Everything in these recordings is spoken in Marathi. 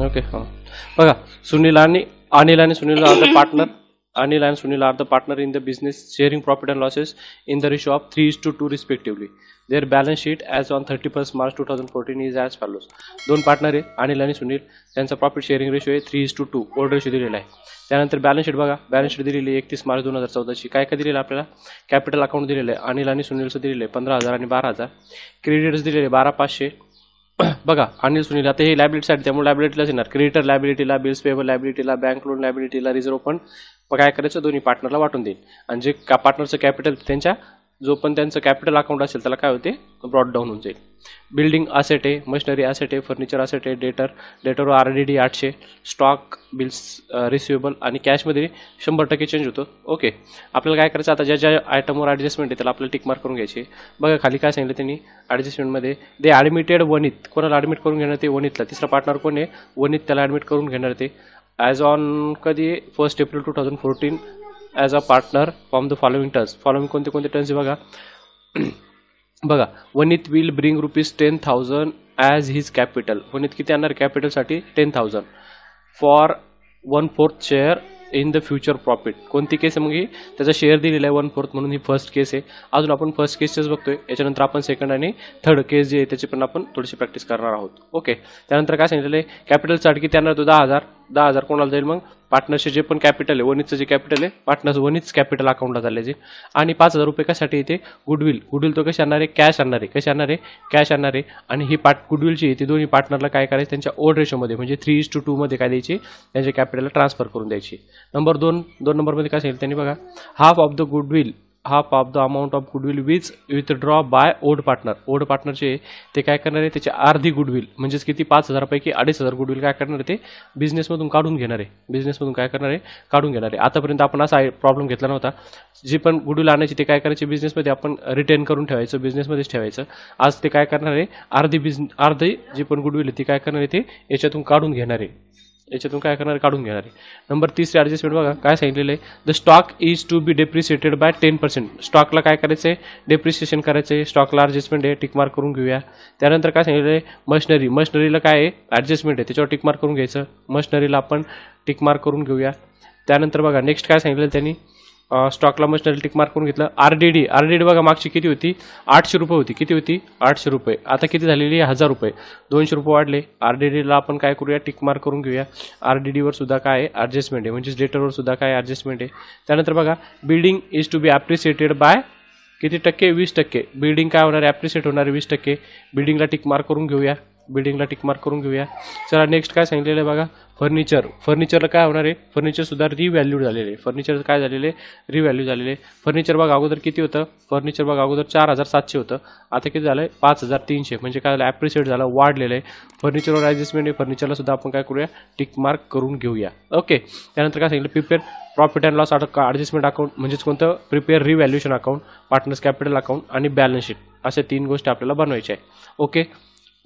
ओके हां बघा सुनील आणि अनिल आणि Sunil are the partner. Anil and Sunil are the partner in the business, sharing profit and losses in the ratio of 3:2 respectively. Their balance sheet as on 31st March 2014 is as follows. दोन पार्टनर आहे अनिल आणि सुनील, त्यांचा प्रॉफिट शेअरिंग रेशो आहे 3:2 ओल्ड रेशो दिलेला आहे. त्यानंतर बॅलन्स शीट बघा, बॅलन्स शीट दिलेली 31 मार्च 2014ची. काय काय दिलेलं आपल्याला? कॅपिटल अकाउंट दिलेलं आहे अनिल आणि सुनीलचं दिलेलं आहे 15,000 आणि 12,000. क्रेडिटर्स दिलेले 12,500. बघा अनिल सुनील आता हे लायबिलिटीसाठी, त्यामुळे लायबिलिटीलाच येणार. क्रेडिटर लायबिलिटीला, बिल्स पेबल लायबिलिटीला, बँक लोन लायबिलिटीला, रिझर्व्ह फंड काय करायचं दोन्ही पार्टनरला वाटून देईल. आणि जे पार्टनरचं कॅपिटल त्यांच्या जो पण त्यांचं कॅपिटल अकाउंट असेल त्याला काय होते ब्रॉड डाऊन होऊन जाईल. बिल्डिंग असेट आहे, मशिनरी असेट आहे, फर्निचर असेट आहे, डेटर RDD 800, स्टॉक, बिल्स रिसिवेबल आणि कॅशमध्ये 100% चेंज होतो. ओके आपल्याला काय करायचं आता ज्या ज्या आयटमवर ॲडजस्टमेंट आहे त्याला आपल्याला टिक मार्क करून घ्यायची. बघा खाली काय सांगितलं त्यांनी ॲडजस्टमेंटमध्ये, दे ॲडमिटेड वनित. कोणाला ॲडमिट करून घेणार ते? वनितला. तिसरा पार्टनर कोण आहे? वनित, त्याला ॲडमिट करून घेणार ते. ॲज ऑन कधी 1 April 2014 as a partner from the following terms. Following कोणते कोणते टर्म्स आहे बघा. बघा Vanit will bring ₹10,000 as his capital. Vanit किती आणणार कॅपिटलसाठी? 10,000 for 1/4 share in the future profit. कोणती केस आहे मग ही? त्याचा शेअर दिलेला आहे 1/4 म्हणून ही फर्स्ट केस आहे. अजून आपण फर्स्ट केसेस बघतोय, याच्यानंतर आपण सेकंड आणि थर्ड केस जे आहे त्याची पण आपण थोडीशी प्रॅक्टिस करणार आहोत. ओके त्यानंतर काय सांगितलेलं आहे कॅपिटलसाठी किती आणणार तो? 10,000 कोणाला जाईल मग? पार्टनरचे जे पण कॅपिटल आहे वनितचं जे कॅपिटल आहे पार्टनर्स वनितच कॅपिटल अकाउंटला झाले. आणि 5,000 रुपये कशासाठी येते? गुडविल तो कशी आणणार आहे? कॅश आणणार आहे. कशी आणणार आहे? कॅश आणणार आहे. आणि ही गुडविलची ती दोन्ही पार्टनरला काय करायचं त्यांच्या ओल्ड रेशोमध्ये म्हणजे 3:2 मध्ये काय द्यायची? त्यांच्या कॅपिटलला ट्रान्सफर करून द्यायची. नंबर 2 नंबरमध्ये काय सांगितलं त्यांनी बघा, half of the amount of goodwill withdraw by old partner. Old पार्टनरचे ते काय करणार आहे? त्याची अर्धी गुडविल म्हणजेच किती? 5,000 पैकी 2,500 गुडविल काय करणार आहे? ते बिझनेसमधून काढून घेणार आहे. बिझनेसमधून काय करणार आहे? काढून घेणार आहे. आतापर्यंत आपण असा प्रॉब्लेम घेतला नव्हता. जी पण गुडविल आणायची ते काय करायचे? बिझनेसमध्ये आपण रिटेन करून ठेवायचं, बिझनेसमध्येच ठेवायचं. आज ते काय करणार आहे? अर्धी जी पण गुडविल आहे ती काय करणार आहे? ते याच्यातून काढून घेणार आहे. याच्यातून काय करणार? काढून घेणार आहे. नंबर 3 ॲडजस्टमेंट बघा काय सांगितलेलं आहे, the stock is to be depreciated by 10%. स्टॉकला काय करायचं आहे? डेप्रिसिएशन करायचं आहे. स्टॉकला ॲडजस्टमेंट आहे, टिक मार्क करून घेऊया. त्यानंतर काय सांगितलं आहे मशिनरीला काय आहे? ॲडजस्टमेंट आहे, त्याच्यावर टिक मार्क करून घ्यायचं. मशिनरीला आपण टिक मार्क करून घेऊया. त्यानंतर बघा नेक्स्ट काय सांगितलं त्यांनी, स्टॉकला मशिनरी टिक मार्क करून घेतलं. RDD बघा मागची किती होती? 800 रुपये होती. किती होती? 800 रुपये. आता किती झालेली? 1,000 रुपये. 200 रुपये वाढले. RDDला आपण काय करूया? टिक मार्क करून घेऊया. RDDवर सुद्धा काय आहे? ॲडजस्टमेंट आहे, म्हणजेच डेटरवर सुद्धा काय ॲडजस्टमेंट आहे. त्यानंतर बघा building is to be appreciated by किती टक्के? 20%. बिल्डिंग काय होणार? ॲप्रिसिएट होणार 20%. बिल्डिंगला टिक मार्क करून घेऊया. चला नेक्स्ट काय सांगितलेलं आहे बघा, फर्निचरला काय होणार आहे? फर्निचर सुद्धा रिव्हॅल्यूड झालेले आहे. फर्निचर काय झालेले? रिव्हॅल्यू झालेले. फर्निचर बघा अगोदर किती होतं? फर्निचर बघा अगोदर 4,700 होतं, आता किती झालं? 5,300. म्हणजे काय झालं? ॲप्रिशिएट झालं, वाढलेलं आहे. फर्निचरवर ॲडजस्टमेंट आहे, फर्निचरला सुद्धा आपण काय करूया? टिक मार्क करून घेऊया. ओके त्यानंतर काय सांगितलं, prepare profit and loss adjustment account म्हणजेच कोणतं? Prepare revaluation account, partners capital account आणि बॅलन्स शीट, अशा 3 गोष्टी आपल्याला बनवायच्या आहे. ओके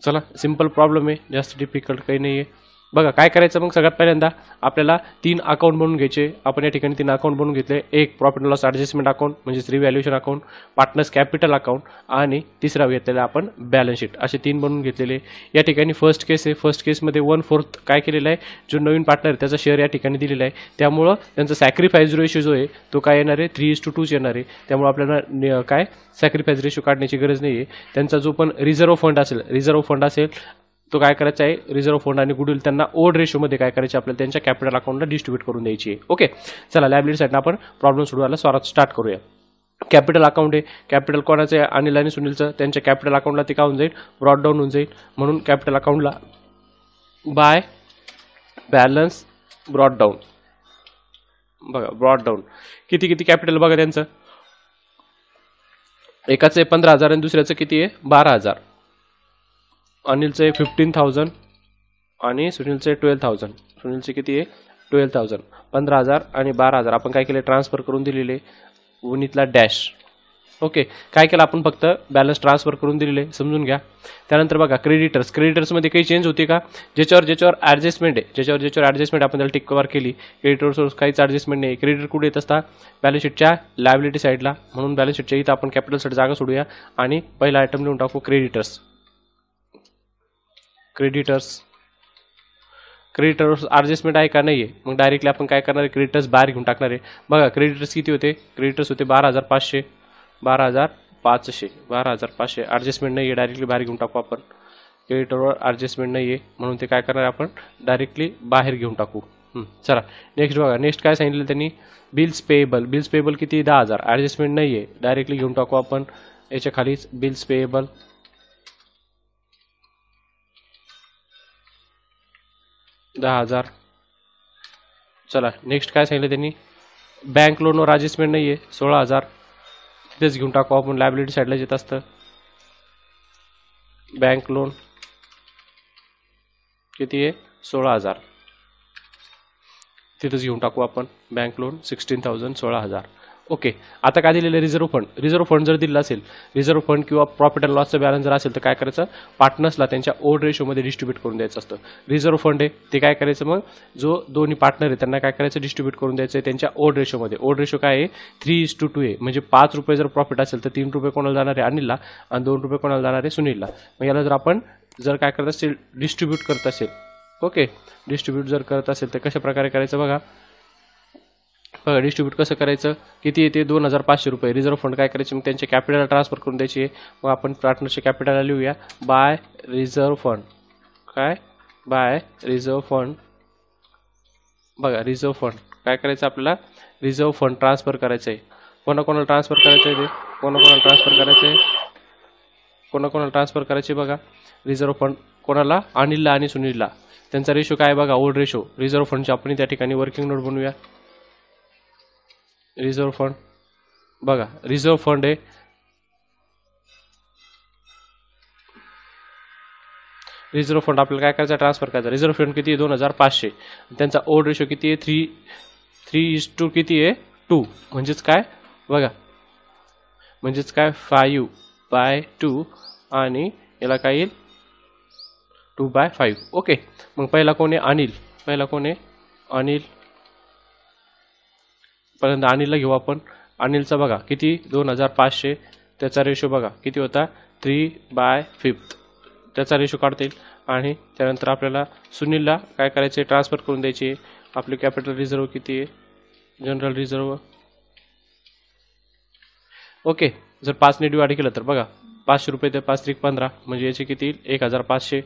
चला सिंपल प्रॉब्लेम आहे, जास्त डिफिकल्ट काही नाही आहे. बघा काय करायचं मग, सगळ्यात पहिल्यांदा आपल्याला 3 अकाउंट बनवून घ्यायचे. आपण या ठिकाणी 3 अकाउंट बनवून घेतले. एक profit and loss adjustment account म्हणजेच revaluation account, partners capital account आणि तिसरा घेतलेला आपण बॅलन्स शीट, असे 3 बनवून घेतलेले. या ठिकाणी फर्स्ट केस आहे. फर्स्ट केसमध्ये 1/4 काय केलेलं आहे? जो नवीन पार्टनर आहे त्याचा शेअर या ठिकाणी दिलेला आहे, त्यामुळं त्यांचा सॅक्रिफाईस रेशो जो आहे तो काय येणार आहे? 3:2 येणार आहे. त्यामुळे आपल्याला काय सॅक्रिफाईस रेशो काढण्याची गरज नाही आहे. त्यांचा जो पण रिझर्व्ह फंड असेल तो काय करायचा आहे? रिझर्व्ह फंड आणि गुडविल त्यांना ओल्ड रेशोमध्ये काय करायचे? आपल्याला त्यांच्या कॅपिटल अकाउंटला डिस्ट्रीब्यूट करून द्यायची आहे. ओके चला लायबिलिटीसाठी आपण प्रॉब्लेम सोडवायला स्टार्ट करूया. कॅपिटल अकाउंट आहे, कॅपिटल कोणाचं आहे? अनिल आणि सुनीलचं. त्यांच्या कॅपिटल अकाउंटला ते काय होऊन जाईल? ब्रॉड डाऊन होऊन जाईल. म्हणून कॅपिटल अकाउंटला बाय बॅलन्स ब्रॉड डाऊन. बघा ब्रॉड डाऊन किती कॅपिटल बघा त्यांचं, एकाचं आहे 15,000 आणि दुसऱ्याचं किती आहे? 12,000. अनिलचं आहे 15,000 आणि सुनीलचं आहे 12,000. सुनीलचे किती आहे? 12,000. 15,000 आणि 12,000 आपण काय केले? ट्रान्सफर करून दिलेले वनितला डॅश. ओके काय केलं आपण? फक्त बॅलन्स ट्रान्सफर करून दिलेले, समजून घ्या. त्यानंतर बघा क्रेडिटर्समध्ये काही चेंज होते का? ज्याच्यावर ॲडजस्टमेंट आहे, ज्याच्यावर ॲडजस्टमेंट आपण त्याला टिक मार्क केली. क्रेडिटरवर काहीच ॲडजस्टमेंट नाही. क्रेडिटर कुठे येत असता? बॅलन्स शीटच्या लायबिलिटी साईडला. म्हणून बॅलन्स शीटच्या इथं आपण कॅपिटलसाठी जागा सोडूया आणि पहिला आयटम लिहून टाकू क्रेडिटर्स. क्रेडिटर्स ॲडजस्टमेंट आहे का नाही आहे, मग डायरेक्टली आपण काय करणार आहे, क्रेडिटर्स बाहेर घेऊन टाकणार आहे. बघा क्रेडिटर्स किती होते, क्रेडिटर्स होते 12,500, 12,500 ॲडजस्टमेंट नाही आहे, डायरेक्टली बाहेर घेऊन टाकू आपण. क्रेडिटरवर ॲडजस्टमेंट नाही आहे म्हणून ते काय करणार आपण डायरेक्टली बाहेर घेऊन टाकू. चला नेक्स्ट बघा, नेक्स्ट काय सांगितलं त्यांनी, बिल्स पेएबल. बिल्स पेएबल किती 10,000, ॲडजस्टमेंट नाही आहे, डायरेक्टली घेऊन टाकू आपण. याच्या खालीच बिल्स पेएबल 10,000. चला नेक्स्ट काय सांगितलं त्यांनी, बँक लोनवर ॲडजस्टमेंट नाही आहे 16,000, तिथेच घेऊन टाकू आपण, लायबिलिटी साईडला येत असतं. बँक लोन किती आहे 16,000, तिथेच घेऊन टाकू आपण. Bank loan 16,000 16,000. ओके. आता काय दिलेलं आहे, रिझर्व्ह फंड. रिझर्व्ह फंड जर दिला असेल, रिझर्व्ह फंड किंवा प्रॉफिट अँड लॉसचं बॅलन्स जर असेल तर काय करायचं, पार्टनर्सला त्यांच्या ओड रेशोमध्ये डिस्ट्रीब्यूट करून द्यायचं असतं. रिझर्व्ह फंड आहे ते काय करायचं, मग जो दोन्ही पार्टनर आहे त्यांना काय करायचं, डिस्ट्रीब्यूट करून द्यायचं आहे त्यांच्या ओड रेशोमध्ये. ओड रेशो काय आहे 3:2 आहे, म्हणजे 5 रुपये जर प्रॉफिट असेल तर 3 रुपये कोणाला जाणार आहे, अनिलला, आणि 2 रुपये कोणाला जाणार आहे, सुनीलला. मग याला जर आपण जर काय करत असेल, डिस्ट्रीब्यूट करत असेल, ओके, डिस्ट्रीब्यूट जर करत असेल तर कशा प्रकारे करायचं बघा. बघा डिस्ट्रीब्यूट कसं करायचं, किती येते 2,500 रुपये. रिझर्व्ह फंड काय करायचे, मग त्यांच्या कॅपिटलला ट्रान्सफर करून द्यायचे. मग आपण पार्टनरच्या कॅपिटलला लिहूया बाय रिझर्व्ह फंड. काय बाय रिझर्व्ह फंड. बघा रिझर्व्ह फंड काय करायचं आपल्याला, रिझर्व्ह फंड ट्रान्सफर करायचं आहे. कोणाकोणाला ट्रान्सफर करायचं आहे, ते कोणाकोणाला ट्रान्सफर करायचं आहे, कोणाकोणाला ट्रान्सफर करायचे. बघा रिझर्व्ह फंड कोणाला, अनिलला आणि सुनीलला. त्यांचा रेशो काय बघा, ओल्ड रेशो. रिझर्व्ह फंडची आपण त्या ठिकाणी वर्किंग नोट बनवूया. रिझर्व्ह फंड बघा, रिझर्व्ह फंड आहे, रिझर्व्ह फंड आपल्याला काय करायचं, ट्रान्सफर करायचं. रिझर्व्ह फंड किती आहे 2,500, त्यांचा ओल्ड रेशो किती आहे 3:2 किती आहे 2, म्हणजेच काय बघा, म्हणजेच काय 5/2 आणि याला काय येईल 2/5. ओके. मग पहिला कोण आहे, अनिल. पहिला कोण आहे, अनिल. पर्यंत अनिलला घेऊ आपण. अनिलचा बघा किती 2,500, त्याचा रेशो बघा किती होता 3/5, त्याचा रेशो काढता येईल. आणि त्यानंतर आपल्याला सुनीलला काय करायचे, ट्रान्सफर करून द्यायचे. आपले कॅपिटल रिझर्व किती आहे, जनरल रिझर्व. ओके. जर 5 ने डिवाइड केलं तर बघा 500 रुपये ते 5 त्रिक 15, म्हणजे याचे किती येईल 1,500.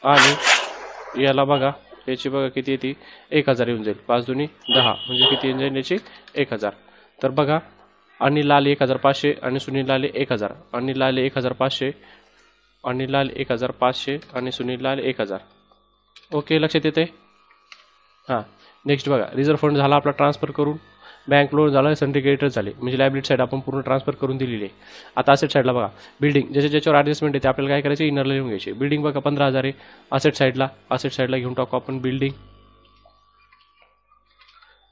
आणि याला बघा याची बघा किती येते 1,000 येऊन जाईल. 5 दुनी 10, म्हणजे किती येऊन जाईल याची 1,000. तर बघा अनिलला आले 1,500 आणि सुनीलला आले 1,000. अनिलला आले 1,500, अनिलला आले 1,500 आणि सुनीलला आले 1,000. ओके, लक्षात येते. हां, नेक्स्ट बघा रिझर्व्ह फंड झाला आपला ट्रान्सफर करून. बँक लोन झालं, सिंडिकेटर झाले, म्हणजे लायबिलिटी साईड आपण पूर्ण ट्रान्सफर करून दिलेली आहे. आता असेट साईडला बघा, बिल्डिंग ज्याच्यावर ॲडजस्टमेंट आहे ते आपल्याला काय करायचे, इनरला लिहून घ्यायचे. बिल्डिंग बघा 15,000 आहे. असेट साईडला घेऊन टाकू आपण बिल्डिंग.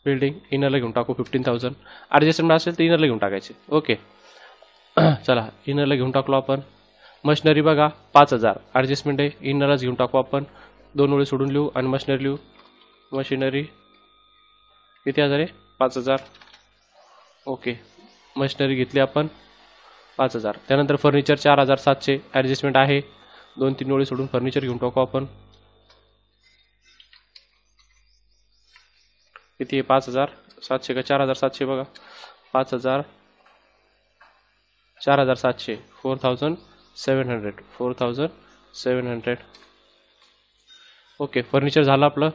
बिल्डिंग इनरला घेऊन टाकू 15,000. ॲडजस्टमेंट असेल तर इनरला घेऊन टाकायचे. ओके. चला इनरला घेऊन टाकलो आपण. मशिनरी बघा 5,000 ॲडजस्टमेंट आहे, इनरलाच घेऊन टाकू आपण. 2 वेळे सोडून लिहू आणि मशिनरी लिहू. मशिनरी किती हजार आहे 5,000. ओके, मशिनरी घेतली आपण 5,000. त्यानंतर फर्निचर 4,700 ॲडजस्टमेंट आहे. 2-3 वेळे सोडून फर्निचर घेऊन टाकू आपण. किती आहे 5,700 का 4,700 बघा 5,000 4,700 4,700. ओके, फर्निचर झालं आपलं.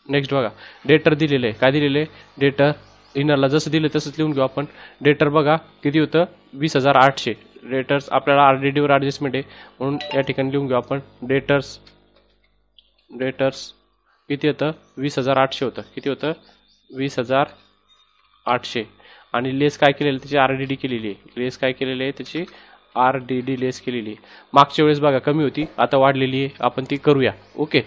नेक्स्ट बघा डेटर दिलेलं आहे. काय दिलेलं आहे, डेटर इनरला जसं दिलं तसंच लिहून घेऊ आपण. डेटर बघा किती होतं 20,800. डेटर्स आपल्याला आरडीडीवर ॲडजस्टमेंट आहे म्हणून या ठिकाणी लिहून घेऊ आपण. डेटर्स किती होतं 20,800 होतं. किती होतं 20,800. आणि लेस काय केलेलं त्याची आरडीडी केलेली आहे. लेस काय केलेली आहे त्याची आरडीडी लेस केलेली आहे. मागच्या वेळेस बघा कमी होती, आता वाढलेली आहे, आपण ती करूया. ओके.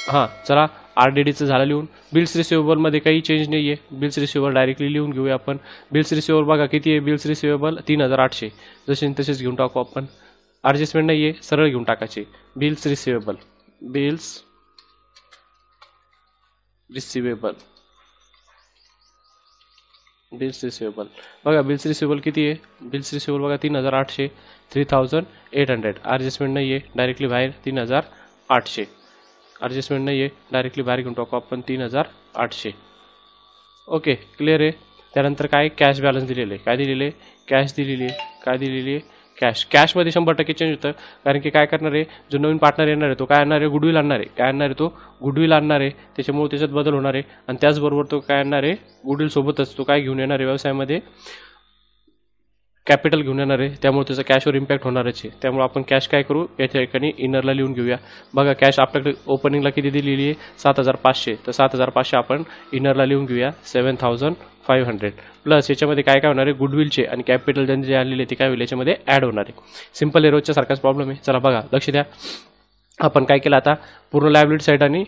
हां, चला आरडीडीचं झालं लिहून. बिल्स रिसिवेबलमध्ये काही चेंज नाही आहे. बिल्स रिसिवेबल डायरेक्टली लिहून घेऊया आपण. बिल्स रिसिवेबल बघा किती आहे, बिल्स रिसिवेबल 3,800. जसे तसेच घेऊन टाकू आपण. ॲडजस्टमेंट नाही आहे, सरळ घेऊन टाकायचे. बिल्स रिसिवेबल बघा बिल्स रिसिवेबल किती आहे, बिल्स रिसिवेबल बघा 3,800 3,800. ॲडजस्टमेंट नाही आहे, डायरेक्टली बाहेर 3,800. ॲडजस्टमेंट नाही आहे, डायरेक्टली बाहेर घेऊन टाकू आपण 3800. ओके, क्लिअर आहे. त्यानंतर काय कॅश बॅलन्स दिलेले आहे, काय दिलेले कॅश दिलेली आहे, काय दिलेली आहे कॅश. कॅशमध्ये 100% चेंज होतं, कारण की काय करणार आहे, जो नवीन पार्टनर येणार आहे तो काय आणणार आहे, गुडविल आणणार आहे. काय आणणार आहे तो, गुडविल आणणार आहे, त्याच्यामुळे त्याच्यात बदल होणार आहे. आणि त्याचबरोबर तो काय आणणार आहे, गुडविल सोबतच तो काय घेऊन येणार आहे व्यवसायामध्ये, कॅपिटल घेऊन येणार आहे. त्यामुळे त्याचा कॅशवर इम्पॅक्ट होणारच आहे. त्यामुळे आपण कॅश काय करू, याच्या ठिकाणी इनरला लिहून घेऊया. बघा कॅश आपल्याकडे ओपनिंगला किती दिलेली आहे, 7500. तर 7500 आपण इनरला लिहून घेऊया 7500 प्लस याच्यामध्ये काय काय होणार आहे, गुडविलचे आणि कॅपिटल ज्यांचे जे आलेले ते काय होईल याच्यामध्ये ॲड होणार आहे. सिम्पल आहे, रोजच्या सारखाच प्रॉब्लेम आहे. चला बघा, लक्ष द्या. आपण काय केलं आता, पूर्ण लायबिलिटी साईड आणि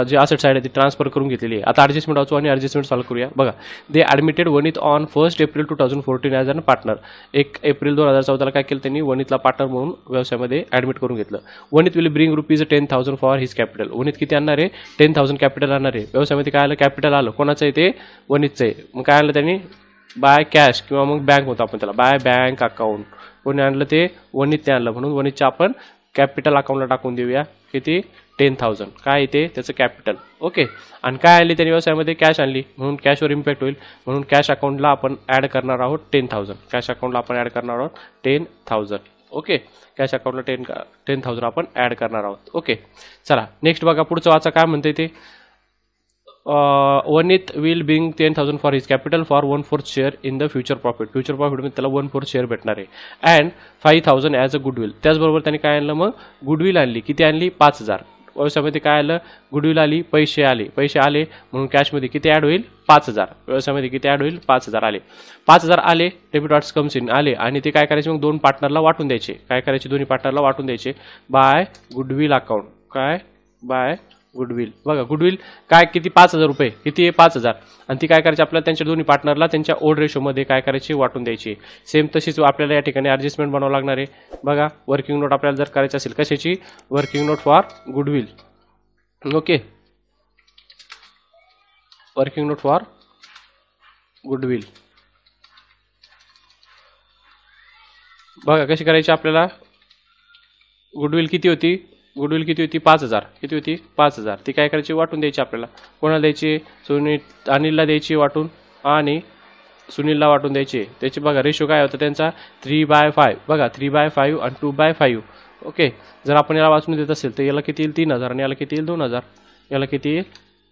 जे असेट साईड आहे ती ट्रान्सफर करून घेतलेली आहे. आता ॲडजस्टमेंट वाचू आणि ॲडजस्टमेंट सॉल्व्ह करूया. बघा, they admitted Vanit on 1 April 2014 as an partner. 1 April 2014 काय केलं त्यांनी, वनितला पार्टनर म्हणून व्यवसायामध्ये ॲडमिट करून घेतलं. Vanit will bring ₹10,000 for his capital. Vanit किती आणणार आहे, 10,000 कॅपिटल आणणार आहे. व्यवसायामध्ये काय आलं, कॅपिटल आलं. कोणाचं आहे ते, वनितचं आहे. मग काय आणलं त्यांनी, बाय कॅश किंवा मग बँक होतं आपण त्याला, बाय बँक अकाउंट. कोणी आणलं ते, वनितने आणलं. म्हणून वनितच्या आपण कॅपिटल अकाउंटला टाकून देऊया किती, 10,000. काय येते त्याचं कॅपिटल. ओके, आणि काय आणली त्यांनी व्यवसायामध्ये, कॅश आणली, म्हणून कॅशवर इम्पॅक्ट होईल. म्हणून कॅश अकाउंटला आपण ॲड करणार आहोत 10,000. कॅश अकाउंटला आपण ॲड करणार आहोत 10,000. ओके, कॅश अकाउंटला 10,000 आपण ॲड करणार आहोत. ओके, चला नेक्स्ट बघा, पुढचं वाचा काय म्हणते ते. Vanit will bring 10,000 for his capital for 1/4 share in the future profit. Future प्रॉफिटमध्ये त्याला 1/4 शेअर भेटणार आहे. And 5,000 as a goodwill. त्याचबरोबर त्यांनी काय आणलं, मग गुडविल आणली. किती आणली, 5,000. व्यवसायामध्ये काय आलं, गुडविल आली, पैसे आले. पैसे आले म्हणून कॅशमध्ये किती ॲड होईल, 5,000. व्यवसायामध्ये किती ॲड होईल, 5,000 आले. 5,000 आले, डेबिट वॉट्स कम्स इन आले. आणि ते काय करायचे, मग 2 पार्टनरला वाटून द्यायचे. काय करायचे, दोन्ही पार्टनरला वाटून द्यायचे बाय गुडविल अकाउंट. काय, बाय गुडविल. बघा गुडविल काय किती, 5,000 रुपये. किती आहे, 5,000. आणि ती काय करायची, आपल्याला त्यांच्या दोन्ही पार्टनरला त्यांच्या ओड रेशोमध्ये काय करायची, वाटून द्यायची. सेम तशीच आपल्याला या ठिकाणी ॲडजस्टमेंट बनावं लागणार आहे. बघा, वर्किंग नोट आपल्याला जर करायची असेल, कशाची, working note for goodwill. Okay, working note for goodwill. बघा कशी करायची आपल्याला, गुडविल किती होती, गुडविल किती होती, 5,000. किती होती, 5,000. ती काय करायची, वाटून द्यायची आपल्याला. कोणाला द्यायची, अनिलला द्यायची वाटून आणि सुनीलला वाटून द्यायची. त्याची बघा रेशो काय होता त्यांचा, 3/5. बघा 3/5 आणि 2/5. ओके, जर आपण याला वाचून देत असेल तर याला किती येईल, 3,000 आणि याला किती येईल, 2,000. याला किती येईल,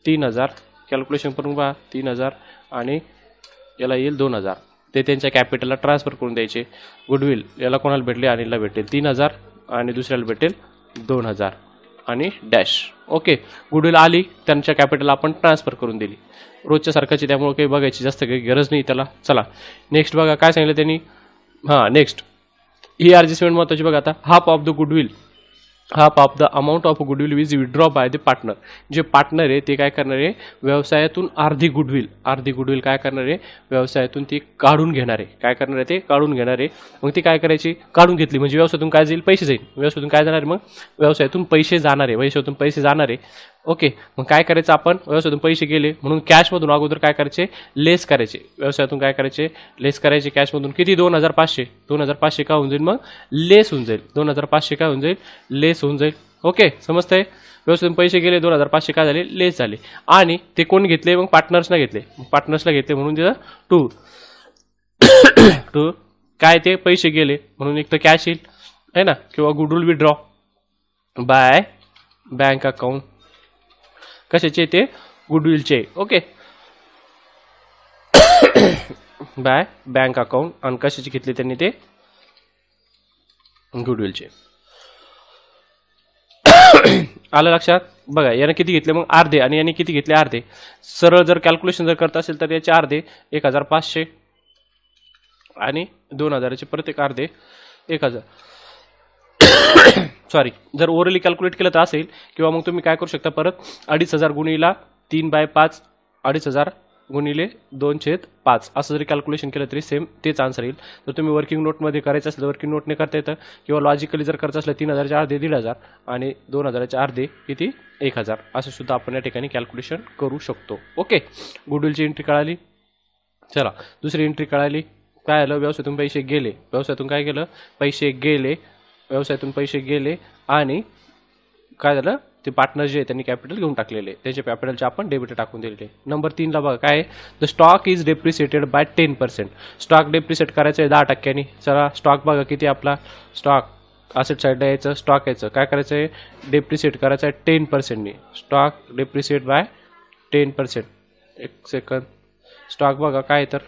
3,000. कॅल्क्युलेशन करून पहा, 3,000 आणि याला येईल 2,000. ते त्यांच्या कॅपिटलला ट्रान्सफर करून द्यायचे. गुडविल याला कोणाला भेटले, अनिलला भेटेल 3,000 आणि दुसऱ्याला भेटेल 2,000 आणि डॅश. ओके, गुडविल आली, त्यांच्या कॅपिटल आपण ट्रान्सफर करून दिली. रोजच्या सारखाची, त्यामुळे काही बघायची जास्त काही गरज नाही त्याला. चला नेक्स्ट बघा काय सांगितलं त्यांनी. हां, नेक्स्ट ही ॲडजस्टमेंट महत्त्वाची बघा. आता half of the goodwill, half of the amount of goodwill is withdraw by the partner. जे पार्टनर आहे ते काय करणार आहे, व्यवसायातून अर्धी गुडविल काय करणार आहे, व्यवसायातून ती काढून घेणार आहे. काय करणार आहे, ते काढून घेणार आहे. मग ती काय करायची, काढून घेतली म्हणजे व्यवसायातून काय जाईल, पैसे जाईल. व्यवसायातून काय जाणार आहे, मग व्यवसायातून पैसे जाणार आहे. व्यवसायातून पैसे जाणार आहे. ओके, मग काय करायचं आपण, व्यवसायातून पैसे गेले म्हणून कॅशमधून अगोदर काय करायचे, लेस करायचे. व्यवसायातून काय करायचे, लेस करायचे कॅशमधून. किती, 2,500. 2,500 काय होऊन जाईल, मग लेस होऊन जाईल. 2,500 काय होऊन जाईल, लेस होऊन जाईल. ओके, समजतंय. व्यवसायातून पैसे गेले, 2,500 काय झाले, लेस झाले. आणि ते कोण घेतले, मग पार्टनर्सला घेतले. पार्टनर्सला घेतले म्हणून तिथं टू काय, ते पैसे गेले म्हणून एक तर कॅश येईल आहे ना, किंवा goodwill withdraw by bank account. कशाचे, ते गुडविलचे. Okay, by bank account. आणि कशाचे घेतले त्यांनी, ते गुडविलचे. आलं लक्षात. बघा याने किती घेतले, मग अर्धे. आणि याने किती घेतले, अर्धे. सरळ जर कॅल्क्युलेशन जर करत असेल तर याचे अर्धे 1,500 आणि 2,000चे प्रत्येक अर्धे 1,000. सॉरी, जर ओरली कॅल्क्युलेट केलं तर असेल, किंवा मग तुम्ही काय करू शकता, परत 2,500 गुणिला 3/5, 2,500 गुणिले 2/5 असं जरी कॅल्क्युलेशन केलं तरी सेम तेच आन्सर येईल. तर तुम्ही वर्किंग नोटमध्ये करायचं असेल तर वर्किंग नोटने करता येतं, किंवा लॉजिकली जर करायचं असलं 3,000चे अर्धे 1,500 आणि 2,000चे अर्धे किती, 1,000 असं सुद्धा आपण या ठिकाणी कॅल्क्युलेशन करू शकतो. ओके, गुडविलची एंट्री कळाली. चला दुसरी एंट्री कळाली. काय आलं, व्यवसायातून पैसे गेले. व्यवसायातून काय केलं, पैसे गेले. व्यवसायातून पैसे गेले आणि काय झालं, ते पार्टनर जे आहे त्यांनी कॅपिटल घेऊन टाकलेले, त्याच्या कॅपिटलचे आपण डेबिट टाकून दिलेले. नंबर 3 ला बघा काय, the stock is depreciated by 10%. Stock depreciate करायचं आहे 10%. चला स्टॉक बघा किती आपला स्टॉक असेट साईडला यायचं, स्टॉक यायचं काय करायचं आहे, डेप्रिसिएट करायचं आहे 10%. Stock depreciate by 10%. एक सेकंद, स्टॉक बघा काय तर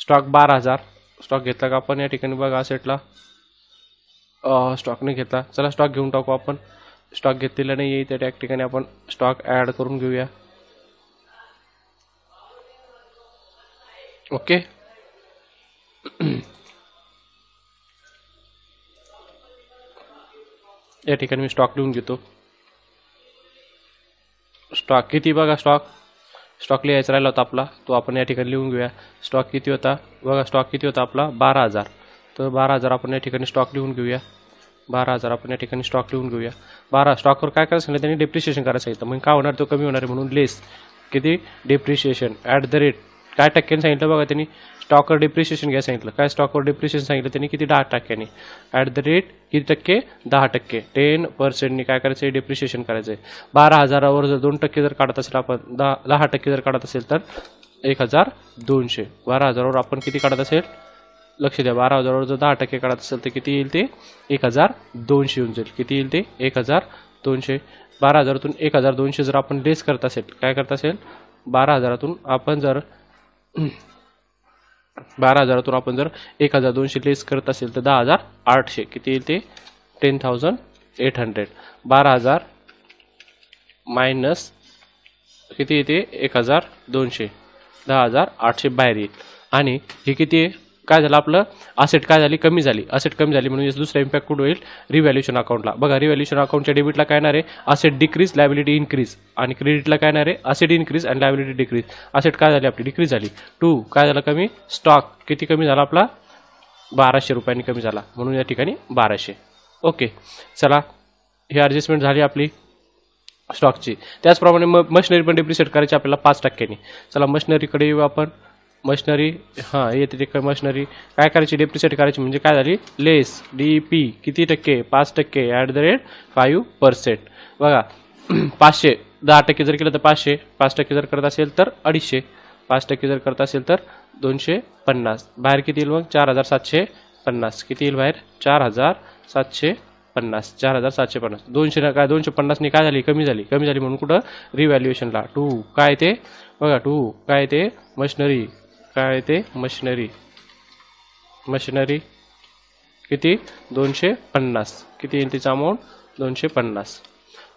स्टॉक 12,000 स्टॉक घेतला का आपण या ठिकाणी बघा असेटला, स्टॉक नाही घेतला. चला स्टॉक घेऊन टाकू आपण, स्टॉक घेतलेला नाही आहे त्या ठिकाणी आपण स्टॉक ॲड करून घेऊया. ओके या ठिकाणी मी स्टॉक लिहून घेतो. स्टॉक किती बघा, स्टॉक लिहायचा राहिला होता आपला, तो आपण या ठिकाणी लिहून घेऊया. स्टॉक किती होता बघा, स्टॉक किती होता आपला 12,000. तर 12,000 आपण या ठिकाणी स्टॉक लिहून घेऊया. 12,000 आपण या ठिकाणी स्टॉक लिहून घेऊया. 12 स्टॉकवर काय करायचं सांगितलं त्यांनी, डेप्रिशिएशन करायचं सांगितलं. मग काय होणार, तो कमी होणार आहे म्हणून लेस किती डेप्रिशिएशन ॲट द रेट काय टक्क्याने सांगितलं बघा त्यांनी, स्टॉकवर डेप्रिशिएशन घ्या सांगितलं. काय स्टॉकवर डेप्रिशिएशन सांगितलं त्यांनी किती 10%. ॲट द रेट किती टक्के 10%. 10%नी काय करायचं आहे, डेप्रिशिएशन करायचं आहे. 12,000वर जर 2% जर काढत असेल आपण, 10% जर काढत असेल तर 1,200. 12,000वर आपण किती काढत असेल, लक्ष द्या, 12,000वर जर 10% काढत असेल तर किती येईल, ते 1,200 येऊन जाईल. किती येईल ते 1,200. 12,000तून 1,200 जर आपण लेस करत असेल, काय करत असेल, 12,000तून आपण जर 12,000तून आपण जर 1,200 लेस करत असेल तर 10,800 किती येईल ते 10,800. 12,000 मायनस किती येते 1,200, 10,800 बाहेर येईल. आणि हे किती आहे, काय झालं आपलं असेट काय झाली, कमी झाली. असेट कमी झाली म्हणून दुसरा इम्पॅक्ट कुठं होईल, रिव्हॅल्युएशन अकाउंटला. बघा रिव्हॅल्युएशन अकाउंटच्या डेबिटला काय येणार आहे, असेट डिक्रीज लायबिलिटी इन्क्रीज, आणि क्रेडिटला काय येणार आहे, असेट इन्क्रीज आणि लायबिलिटी डिक्रीज. असेट काय झाली आपली, डिक्रीज झाली. 2 काय झालं, कमी. स्टॉक किती कमी झाला आपला, 1,200 रुपयांनी कमी झाला म्हणून या ठिकाणी 1,200. ओके चला ही ॲडजस्टमेंट झाली आपली स्टॉकची. त्याचप्रमाणे मशिनरी पण डेप्रिशिएट करायची आपल्याला 5%. चला मशिनरीकडे येऊ आपण. मशिनरी हां येते ते मशिनरी काय करायची, डेप्रिशिएट करायची म्हणजे काय झाली, लेस DP किती टक्के 5% ॲट द रेट 5%. बघा 500 10% जर केलं तर 500, 5% जर करत असेल तर 250, 5% जर करत असेल तर 250. बाहेर किती येईल मग 4,750. किती येईल बाहेर 4,750, 4,750. 200 काय 250 काय झाली, कमी झाली. कमी झाली म्हणून कुठं रिव्हॅल्युएशनला 2 काय ते बघा 2 काय ते मशिनरी, काय ते मशिनरी, मशिनरी किती 250. किती येईल तिचा अमाऊंट 250.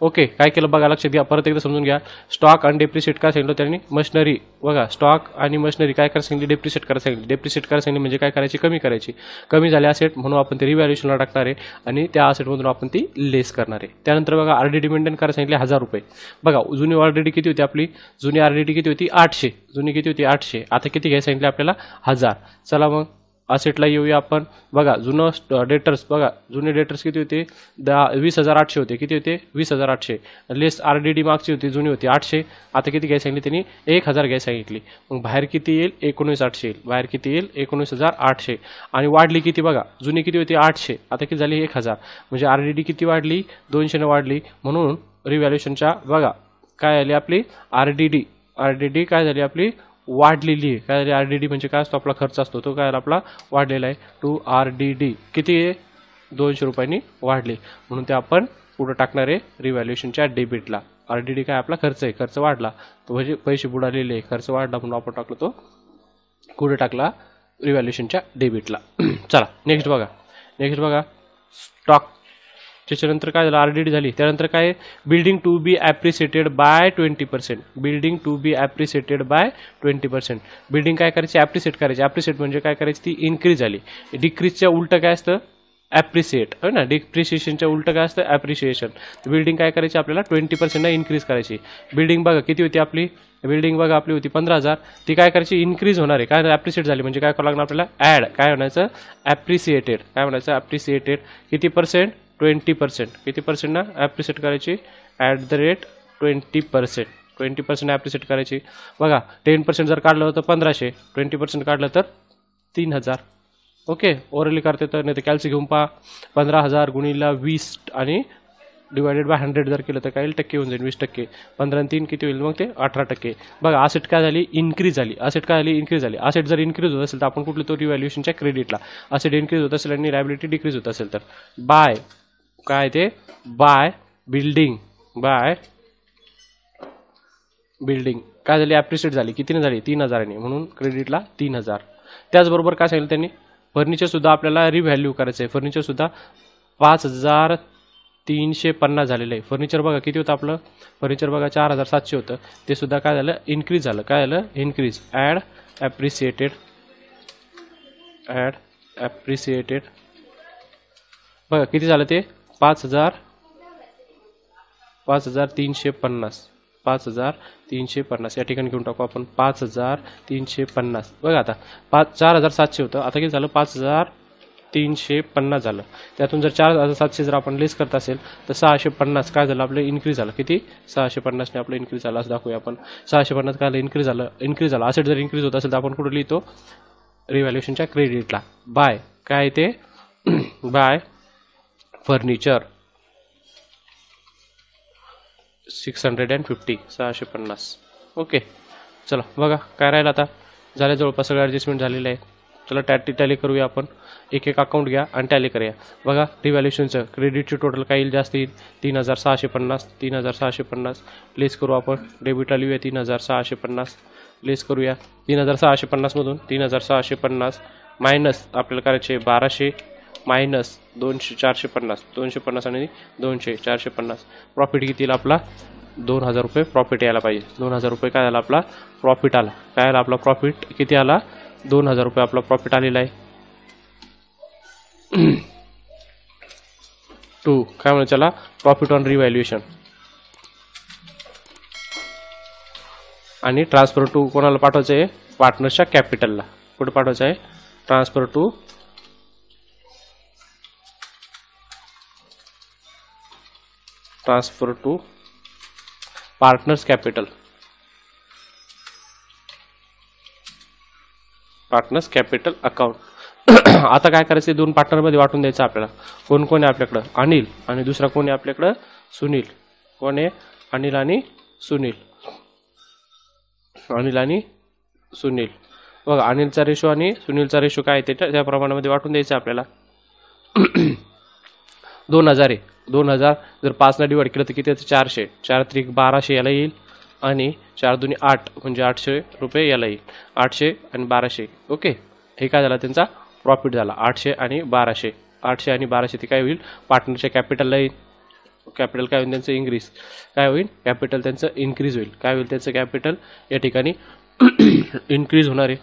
ओके काय केलं बघा, लक्षात घ्या, परत एकदा समजून घ्या. स्टॉक आणि डेप्रिशिएट काय सांगितलं त्यांनी, मशिनरी बघा स्टॉक आणि मशिनरी काय करायला सांगितली, डेप्रिशिएट करायला सांगितली. डेप्रिशिएट करायला सांगितली म्हणजे काय करायची, कमी करायची. कमी झाले असेट म्हणून आपण ते रिव्हॅल्युएशनला टाकणार आहे आणि त्या असेटमधून आपण ती लेस करणार आहे. त्यानंतर बघा RDD मेंटेन करायला सांगितले 1,000 रुपये. बघा जुनी RDD किती होती आपली, जुनी RDD किती होती 800, जुनी किती होती 800. आता किती घ्यायला सांगितले आपल्याला 1,000. चला मग असेटला येऊया आपण. बघा जुनं डेटर्स, बघा जुने डेटर्स किती होते 20,800 होते. किती होते 20,800. लेस RDD मागची होती जुनी होती 800. आता किती घ्यायला सांगितली त्यांनी 1,000 घ्यायला सांगितली. मग बाहेर किती येईल 19,800 येईल. बाहेर किती येईल 19,800. आणि वाढली किती बघा, जुनी किती होती 800, आता किती झाली 1,000. म्हणजे RDD किती वाढली 200 वाढली. म्हणून रिव्हॅल्युएशनच्या बघा काय आली आपली RDD काय झाली आपली वाढलेली आहे. काय झाली RDD म्हणजे काय असतो आपला खर्च असतो, तो काय आपला वाढलेला आहे. 2 RDD किती आहे 200 रुपयांनी वाढले म्हणून ते आपण पुढे टाकणार आहे रिव्हॅल्युएशनच्या डेबिटला. RDD काय आपला खर्च आहे, खर्च वाढला तो म्हणजे पैसे बुडालेले आहे, खर्च वाढला म्हणून आपण टाकलो तो कुठे टाकला रिव्हॅल्युएशनच्या डेबिटला. चला नेक्स्ट बघा स्टॉक. त्याच्यानंतर काय झालं RDD झाली. त्यानंतर काय building to be appreciated by 20%. Building to be appreciated by 20%. Building काय करायची ॲप्रिसिएट करायची. ॲप्रिसिएट म्हणजे काय करायची, ती इन्क्रीज झाली. डिक्रीजच्या उलटं काय असतं ॲप्रिसिएट हो ना, डिप्रिसिएशनच्या उलटं काय असतं ॲप्रिसिएशन. बिल्डिंग काय करायची आपल्याला 20% इन्क्रीज करायची. बिल्डिंग बघा किती होती आपली, बिल्डिंग बघा आपली होती 15,000. ती काय करायची इन्क्रीज होणार आहे. काय ॲप्रिसिएट झाली म्हणजे काय करावं लागणार आपल्याला ॲड काय म्हणायचं ॲप्रिसिएटेड. काय म्हणायचं ॲप्रिसिएटेड किती पर्सेंट 20%. किती पर्सेंट ना ॲप्रिसिएट करायची ॲट द रेट 20%. 20% ॲप्रिसिएट करायची. बघा 10% जर काढलं तर 1,500, 20% काढलं तर 3,000. ओके, ओरली करते तर नाही तर कॅल्सी घेऊन पहा. 15,000 गुणिले 20 आणि डिवायडेड बाय 100 जर केलं तर काय येईल, टक्के होऊन जाईल 20%. 15 आणि 3 किती होईल मग ते 18%. बघा असेट काय झाली, इन्क्रीज झाली. असेट काय झाली, इन्क्रीज झाली. असेट जर इन्क्रीज होत असेल तर आपण कुठली तो रिव्हॅल्युएशनच्या क्रेडिटला. असेट इन्क्रीज होत असेल आणि लायबिलिटी डिक्रीज होत असेल तर बाय काय ते बाय बिल्डिंग. बाय बिल्डिंग काय झाली, ॲप्रिशिएट झाली. कितीने झाली, 3,000ने, म्हणून क्रेडिटला 3,000. त्याचबरोबर काय सांगितलं त्यांनी, फर्निचर सुद्धा आपल्याला रिव्हॅल्यू करायचं आहे. फर्निचर सुद्धा 5,350 झालेलं आहे. फर्निचर बघा किती होतं आपलं, फर्निचर बघा 4,700 होतं. ते सुद्धा काय झालं, इन्क्रीज झालं. काय झालं, इन्क्रीज. ॲड ॲप्रिसिएटेड बघा किती झालं ते 5,350. 5,350 या ठिकाणी घेऊन टाकू आपण 5,350. बघा आता 4,700 होतं, आता किती झालं 5,350 झालं. त्यातून जर 4,700 जर आपण लेस करत असेल तर 650 काय झालं आपलं, इन्क्रीज झालं. किती, 650ने आपलं इन्क्रीज झालं असं दाखवूया आपण. 650 काय झालं, इन्क्रीज झालं. असेट जर इन्क्रीज होत असेल तर आपण कुठे लिहितो, रिव्हॅल्युएशनच्या क्रेडिटला. बाय काय ते बाय फर्निचर 650 650. ओके, चला बघा काय राहिलं आता, झालं जवळपास सगळं ॲडजस्टमेंट झालेलं आहे. चला टॅली करूया आपण. एक एक अकाउंट घ्या आणि टॅली करूया. बघा रिव्हॅल्युएशनचं क्रेडिटची टोटल काय येईल, जास्त येईल 3,650. 3,650 लेस करू आपण. डेबिटला लिहूया 3,650 लेस करूया. 3,650 मधून 3,650 मायनस आपल्याला करायचे 1,200 मायनस 200 450. 250 आणि 200 450. प्रॉफिट किती येईल आपला, 2,000 रुपये प्रॉफिट यायला पाहिजे. 2,000 रुपये काय झाला आपला प्रॉफिट आला. काय आला आपला प्रॉफिट, किती आला, 2,000 रुपये आपला प्रॉफिट आलेला आहे. 2 काय म्हणू त्याला, प्रॉफिट ऑन रिव्हॅल्युएशन. आणि ट्रान्सफर टू कोणाला पाठवायचं आहे, पार्टनरच्या कॅपिटलला. कुठे पाठवायचं आहे, transfer to partners capital. Partners capital account. आता काय करायचं, दोन पार्टनरमध्ये वाटून द्यायचं आपल्याला. कोण कोण आहे आपल्याकडं, अनिल आणि दुसरा कोण आहे आपल्याकडं, सुनील. कोण आहे, अनिल आणि सुनील. अनिल आणि सुनील. बघा अनिलचा रेशो आणि सुनीलचा रेशो काय आहे त्या प्रमाणामध्ये वाटून द्यायचं आपल्याला. 2,000 आहे. 2,000 जर 5 डिवाइड केलं तर किती येतं, 400. 4 त्रिक 1200 याला येईल आणि 4 दुनी 8 म्हणजे 800 रुपये याला येईल. 800 आणि 1200. ओके, हे काय झाला त्यांचा प्रॉफिट झाला. 800 आणि 1200. 800 आणि 1200 ते काय होईल, पार्टनरच्या कॅपिटलला येईल. कॅपिटल काय होईल त्यांचं, इन्क्रीज. काय होईल, कॅपिटल त्यांचं इन्क्रीज होईल. काय होईल त्यांचं कॅपिटल या ठिकाणी इन्क्रीज होणार आहे.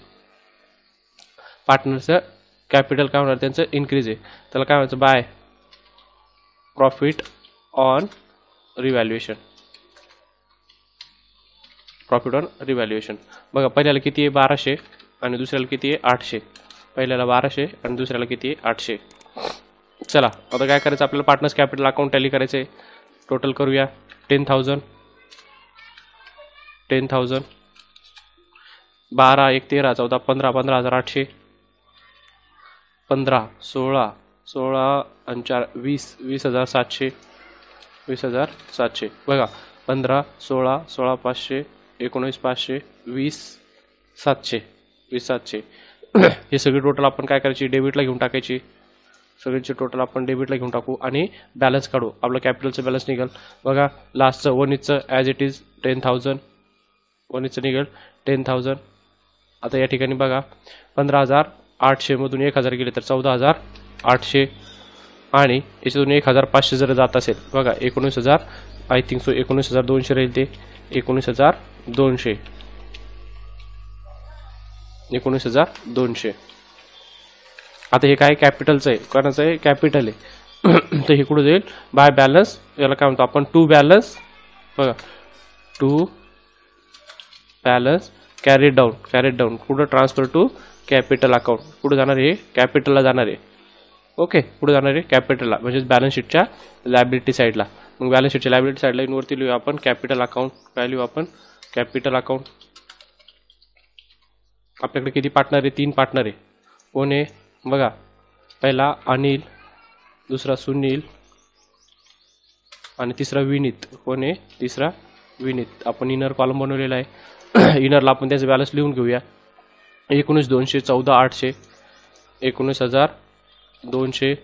पार्टनरचं कॅपिटल काय होणार, त्यांचं इन्क्रीज आहे. त्याला काय म्हणायचं, by profit on revaluation. Profit on revaluation. बघा पहिल्याला किती आहे 1200 आणि दुसऱ्याला किती आहे 800. पहिल्याला 1200 आणि दुसऱ्याला किती आहे 800. चला आता काय करायचं आपल्याला, पार्टनर्स कॅपिटल अकाउंट टॅली करायचे. टोटल करूया 10,000 10,000 12 1 13 14 15 15,800 15 16 16 आणि 4 20 20,700 20,700. बघा 15 16 16 500 19 500 20 700 20,700. हे सगळी टोटल आपण काय करायची, डेबिटला घेऊन टाकायची. सगळ्यांची टोटल आपण डेबिटला घेऊन टाकू आणि बॅलन्स काढू. आपलं कॅपिटलचं बॅलन्स निघेल. बघा लास्टचं 1 इथचं ॲज इट इज 10,000. 1 इथचं निघेल 10,000. आता या ठिकाणी बघा 15,800 मधून 1,000 गेले तर 14,800 आणि याच्यातून 1,500 जर जात असेल, बघा 19,000 आय थिंक सो 19,200 राहील. ते 19,200 19,200. आता हे काय कॅपिटलचं आहे, कोणाचं आहे, कॅपिटल आहे. तर हे कुठं जाईल, बाय बॅलन्स. याला काय म्हणतो आपण, टू बॅलन्स. बघा टू बॅलन्स कॅरीड डाऊन. कुठं, ट्रान्सफर टू कॅपिटल अकाउंट. कुठं जाणार आहे, कॅपिटलला जाणार आहे. ओके, कुठं जाणार आहे, कॅपिटलला, म्हणजे बॅलन्स शीटच्या लायबिलिटी साईडला. मग बॅलन्स शीटच्या लायबिलिटी साईडला इनवरती लिहू आपण कॅपिटल अकाउंट. काय लिहू आपण, कॅपिटल अकाउंट. आपल्याकडे किती पार्टनर आहे, 3 पार्टनर आहे. कोण आहे, बघा, पहिला अनिल, दुसरा सुनील आणि तिसरा विनीत. कोण आहे तिसरा? विनीत. आपण इनर कॉलम बनवलेला आहे. इनरला आपण त्याचं बॅलन्स लिहून घेऊया. 19,200, 14,800, 19,200,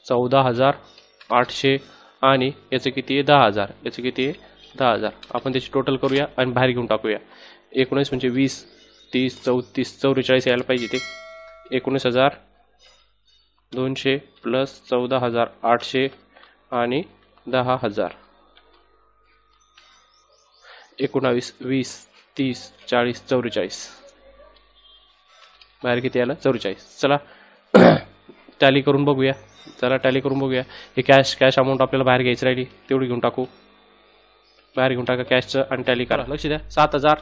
14,800 आणि याचं किती आहे? 10,000. याचं किती आहे? 10,000. आपण त्याची टोटल करूया आणि बाहेर घेऊन टाकूया. 19 म्हणजे 20, 30, 34, 44 यायला पाहिजे ते. 19,200 प्लस 14,800 आणि 10,000. 19, 20, 30, 40, 44. बाहेर किती आलं? 44. चला टॅली करून बघूया. हे कॅश अमाऊंट आपल्याला बाहेर घ्यायची राहिली, तेवढी घेऊन टाकू. बाहेर घेऊन टाका कॅशचं आणि टॅली करा. लक्ष द्या. 7,000.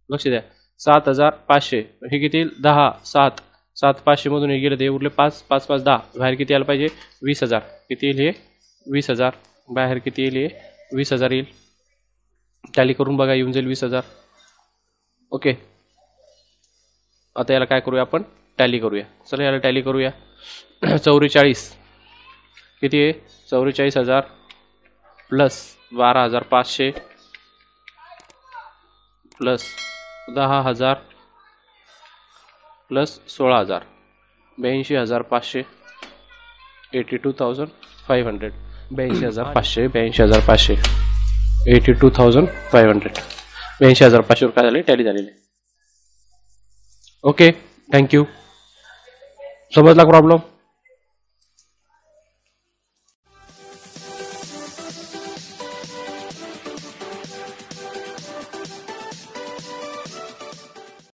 लक्ष द्या. 7,500. हे किती येईल? 10, 7, 7,500 मधून हे गेलं, ते उरले 5, 5, 5, 10. बाहेर किती आलं पाहिजे? 20,000. किती येईल हे? 20,000. बाहेर किती येईल हे? 20,000 येईल. टॅली करून बघा, येऊन जाईल 20,000. ओके. आता याला काय करूया आपण? टॅली करूया. चला याला टॅली करूया. 44 किती आहे? 44,000 प्लस 12,500 प्लस 10,000 प्लस 16,000, 82,500, 82,500, 82,500, 82,500, 82,500, 82,500 काय झाले? टॅली झालेले. Okay, thank you. समजला प्रॉब्लेम?